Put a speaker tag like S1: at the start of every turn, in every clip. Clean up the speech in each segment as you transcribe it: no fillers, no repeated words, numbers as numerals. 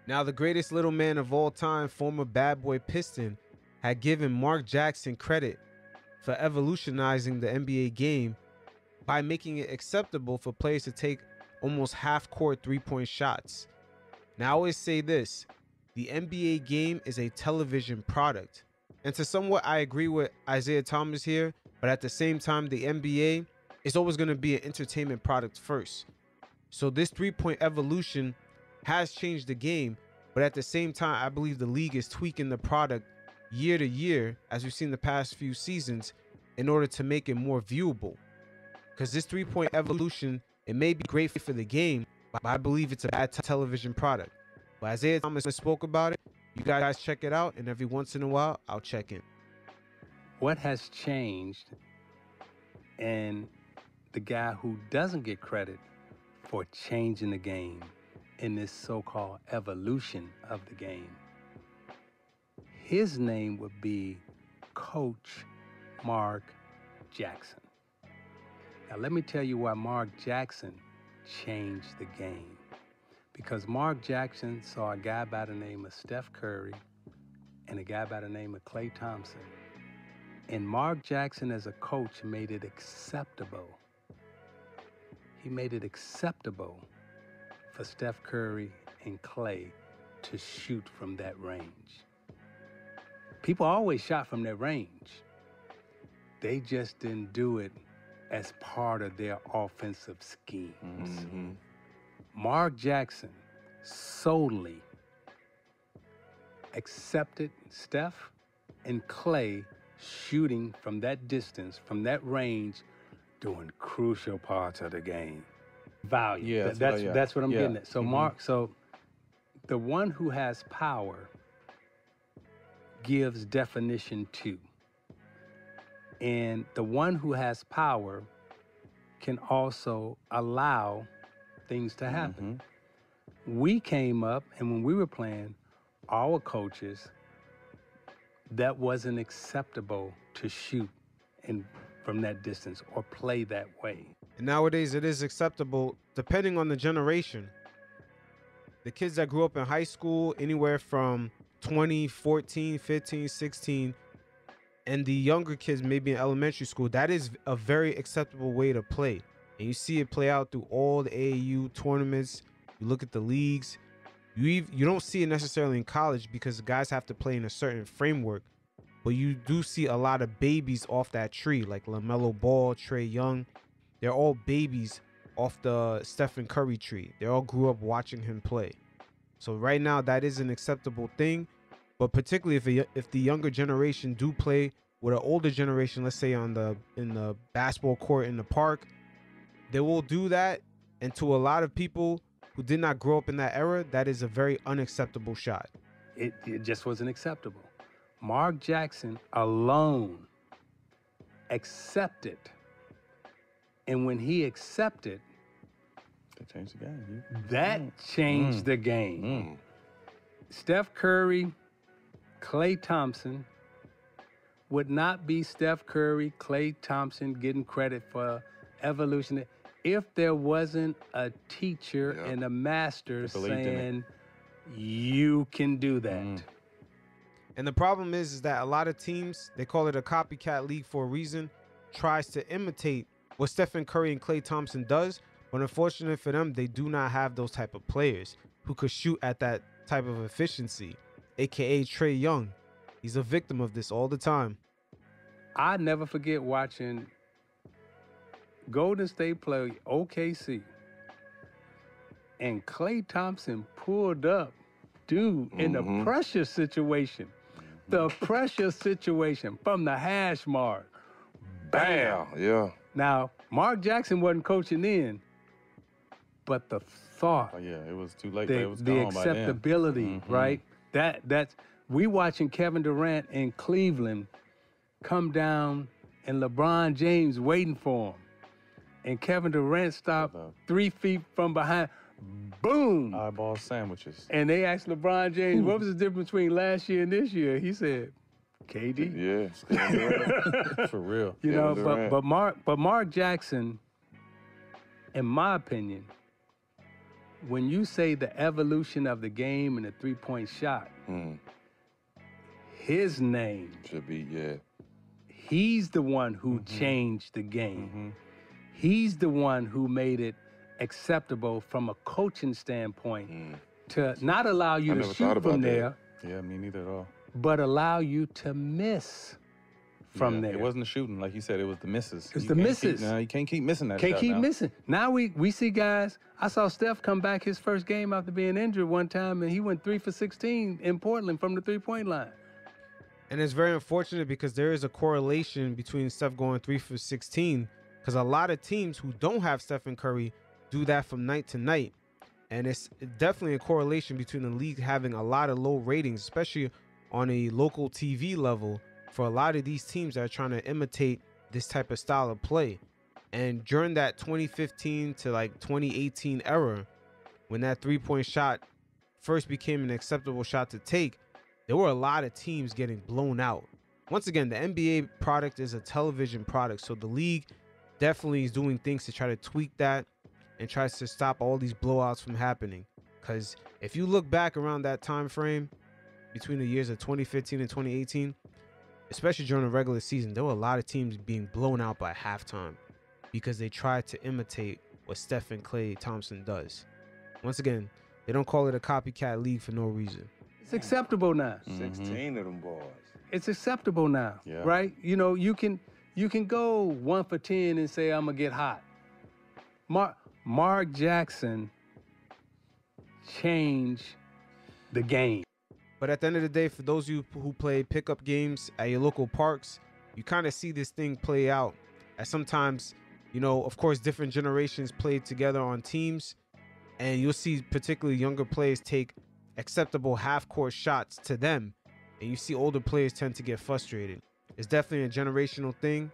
S1: Now, the greatest little man of all time, former bad boy Piston, had given Mark Jackson credit for evolutionizing the NBA game by making it acceptable for players to take almost half-court three-point shots. Now, I always say this, the NBA game is a television product. And to somewhat, I agree with Isiah Thomas here, but at the same time, the NBA is always going to be an entertainment product first. So this three-point evolution has changed the game, but at the same time, I believe the league is tweaking the product year to year, as we've seen the past few seasons, in order to make it more viewable. Because this three-point evolution, it may be great for the game, but I believe it's a bad television product. But Isiah Thomas spoke about it. You guys check it out, and every once in a while, I'll check in.
S2: What has changed, and the guy who doesn't get credit for changing the game in this so-called evolution of the game, his name would be Coach Mark Jackson. Now, let me tell you why Mark Jackson changed the game. Because Mark Jackson saw a guy by the name of Steph Curry and a guy by the name of Klay Thompson. And Mark Jackson, as a coach, made it acceptable. He made it acceptable for Steph Curry and Klay to shoot from that range. People always shot from that range. They just didn't do it as part of their offensive schemes.
S3: Mm-hmm.
S2: Mark Jackson solely accepted Steph and Klay shooting from that distance, from that range, doing crucial parts of the game. Value.
S3: Yeah,
S2: that's what I'm
S3: yeah.
S2: getting at. So Mark, so the one who has power gives definition to. And the one who has power can also allow things to happen. We came up, and when we were playing, our coaches, that wasn't acceptable to shoot from that distance or play that way.
S1: And nowadays, it is acceptable, depending on the generation. The kids that grew up in high school, anywhere from 20, 14, 15, 16, and the younger kids maybe in elementary school, that is a very acceptable way to play. And you see it play out through all the AAU tournaments. You look at the leagues. You don't see it necessarily in college because the guys have to play in a certain framework. But you do see a lot of babies off that tree, like LaMelo Ball, Trae Young. They're all babies off the Stephen Curry tree. They all grew up watching him play. So right now, that is an acceptable thing. But particularly if the younger generation do play with an older generation, let's say in the basketball court in the park, they will do that. And to a lot of people who did not grow up in that era, that is a very unacceptable shot.
S2: It just wasn't acceptable. Mark Jackson alone accepted. And when he accepted,
S3: That changed the game.
S2: that changed the game. Steph Curry, Klay Thompson would not be Steph Curry, Klay Thompson getting credit for evolution if there wasn't a teacher and a master saying, you can do that.
S1: And the problem is that a lot of teams, they call it a copycat league for a reason, tries to imitate what Stephen Curry and Klay Thompson does. But unfortunately for them, they do not have those type of players who could shoot at that type of efficiency, aka Trae Young. He's a victim of this all the time.
S2: I never forget watching Golden State play OKC, and Klay Thompson pulled up, dude, in the pressure situation. The pressure situation from the hash mark. Bam!
S3: Yeah.
S2: Now, Mark Jackson wasn't coaching then, but the thought,
S3: Oh, yeah, it was too late.
S2: the
S3: It was gone by then.
S2: acceptability, right? That's we watching Kevin Durant in Cleveland come down and LeBron James waiting for him. And Kevin Durant stopped 3 feet from behind. Boom!
S3: Eyeball sandwiches.
S2: And they asked LeBron James, what was the difference between last year and this year? He said, KD.
S3: Yeah. For real.
S2: You know,
S3: Durant.
S2: but Mark Jackson, in my opinion, when you say the evolution of the game and the three-point shot, his name
S3: should be, yeah.
S2: He's the one who changed the game. He's the one who made it acceptable from a coaching standpoint to not allow you to shoot from there.
S3: Yeah, me neither at all.
S2: But allow you to miss from there.
S3: It wasn't the shooting, like you said, it was the misses.
S2: It's the misses.
S3: No, you can't keep missing that.
S2: Can't keep missing. Now we see guys. I saw Steph come back his first game after being injured one time, and he went 3 for 16 in Portland from the three-point line.
S1: And it's very unfortunate because there is a correlation between Steph going 3 for 16, because a lot of teams who don't have Stephen Curry do that from night to night. And it's definitely a correlation between the league having a lot of low ratings, especially on a local TV level, for a lot of these teams that are trying to imitate this type of style of play. And during that 2015 to like 2018 era, when that three-point shot first became an acceptable shot to take, there were a lot of teams getting blown out. Once again, the NBA product is a television product, so the league definitely is doing things to try to tweak that and tries to stop all these blowouts from happening. Because if you look back around that time frame between the years of 2015 and 2018, especially during the regular season, there were a lot of teams being blown out by halftime because they tried to imitate what Steph and Klay Thompson does. Once again, they don't call it a copycat league for no reason.
S2: It's acceptable now.
S4: 16 of them boys.
S2: It's acceptable now, right? You know, you can go 1 for 10 and say, I'm going to get hot. Mark Jackson changed the game.
S1: But at the end of the day, for those of you who play pickup games at your local parks, you kind of see this thing play out. As sometimes, you know, of course, different generations play together on teams, and you'll see particularly younger players take acceptable half-court shots to them, and you see older players tend to get frustrated. It's definitely a generational thing,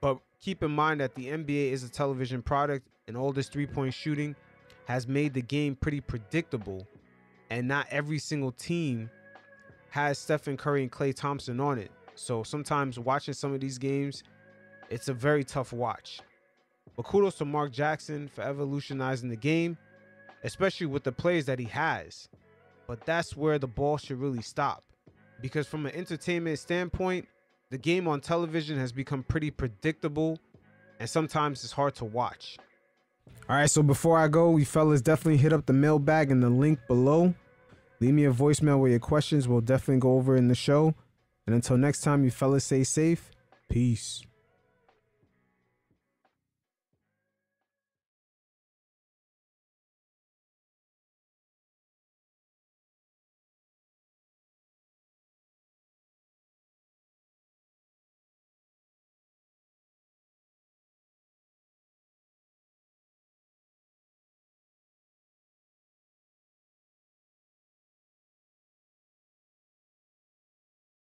S1: but keep in mind that the NBA is a television product, and all this three-point shooting has made the game pretty predictable, and not every single team has Stephen Curry and Klay Thompson on it. So sometimes watching some of these games, it's a very tough watch. But kudos to Mark Jackson for evolutionizing the game, especially with the players that he has. But that's where the ball should really stop, because from an entertainment standpoint, the game on television has become pretty predictable, and sometimes it's hard to watch. All right, so before I go, you fellas definitely hit up the mailbag in the link below. Leave me a voicemail with your questions. We'll definitely go over in the show. And until next time, you fellas stay safe. Peace.